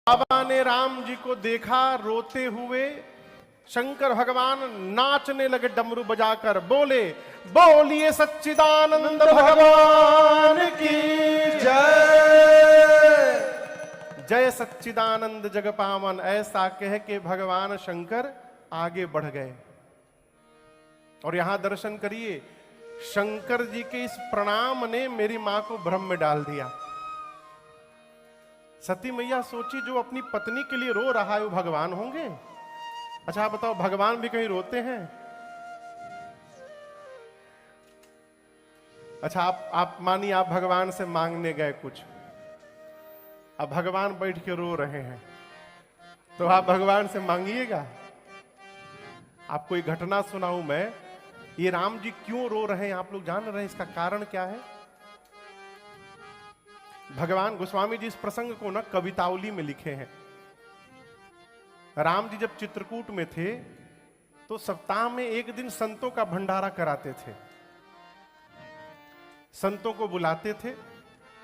बाबा ने राम जी को देखा रोते हुए। शंकर भगवान नाचने लगे डमरू बजाकर, बोले बोलिए सच्चिदानंद भगवान की जय। जय सच्चिदानंद जग पावन। ऐसा कह के भगवान शंकर आगे बढ़ गए। और यहां दर्शन करिए, शंकर जी के इस प्रणाम ने मेरी मां को भ्रम में डाल दिया। सती मैया सोची जो अपनी पत्नी के लिए रो रहा है वो भगवान होंगे? अच्छा आप बताओ, भगवान भी कहीं रोते हैं? अच्छा आप मानिए आप भगवान से मांगने गए कुछ, अब भगवान बैठ के रो रहे हैं, तो आप भगवान से मांगिएगा? आपको एक घटना सुनाऊं मैं, ये राम जी क्यों रो रहे हैं आप लोग जान रहे हैं? इसका कारण क्या है? भगवान गोस्वामी जी इस प्रसंग को ना कवितावली में लिखे हैं। राम जी जब चित्रकूट में थे तो सप्ताह में एक दिन संतों का भंडारा कराते थे। संतों को बुलाते थे,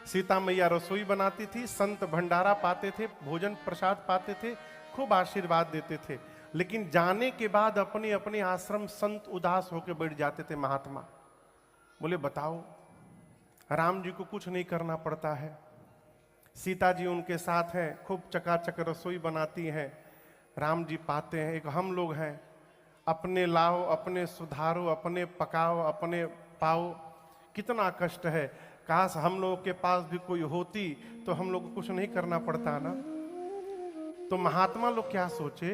सीता मैया रसोई बनाती थी, संत भंडारा पाते थे, भोजन प्रसाद पाते थे, खूब आशीर्वाद देते थे। लेकिन जाने के बाद अपने अपने आश्रम संत उदास होकर बैठ जाते थे। महात्मा बोले बताओ, राम जी को कुछ नहीं करना पड़ता है, सीता जी उनके साथ हैं, खूब चकाचक रसोई बनाती हैं, राम जी पाते हैं, एक हम लोग हैं, अपने लाओ, अपने सुधारो, अपने पकाओ, अपने पाओ, कितना कष्ट है। काश हम लोगों के पास भी कोई होती तो हम लोग को कुछ नहीं करना पड़ता ना। तो महात्मा लोग क्या सोचे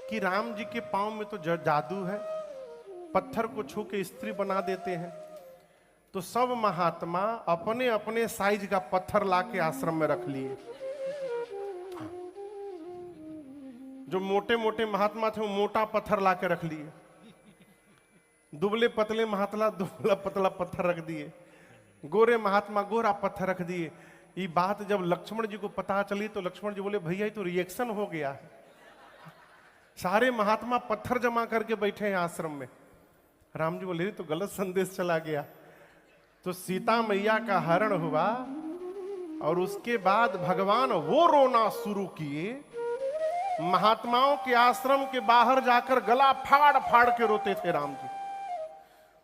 कि राम जी के पांव में तो जादू है, पत्थर को छू के स्त्री बना देते हैं। तो सब महात्मा अपने अपने साइज का पत्थर लाके आश्रम में रख लिए। जो मोटे मोटे महात्मा थे वो मोटा पत्थर लाके रख लिए, दुबले पतले महात्मा दुबला पतला पत्थर रख दिए, गोरे महात्मा गोरा पत्थर रख दिए। ये बात जब लक्ष्मण जी को पता चली तो लक्ष्मण जी बोले भैया ये तो रिएक्शन हो गया है, सारे महात्मा पत्थर जमा करके बैठे हैं आश्रम में। राम जी बोले तो गलत संदेश चला गया। तो सीता मैया का हरण हुआ और उसके बाद भगवान वो रोना शुरू किए। महात्माओं के आश्रम के बाहर जाकर गला फाड़ फाड़ के रोते थे राम जी।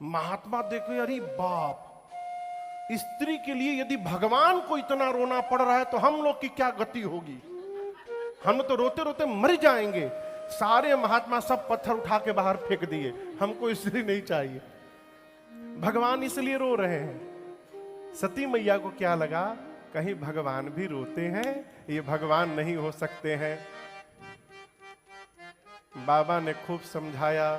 महात्मा देखो अरे बाप, स्त्री के लिए यदि भगवान को इतना रोना पड़ रहा है तो हम लोग की क्या गति होगी, हम तो रोते रोते मर जाएंगे। सारे महात्मा सब पत्थर उठा के बाहर फेंक दिए, हमको स्त्री नहीं चाहिए। भगवान इसलिए रो रहे हैं। सती मैया को क्या लगा कहीं भगवान भी रोते हैं, ये भगवान नहीं हो सकते हैं। बाबा ने खूब समझाया,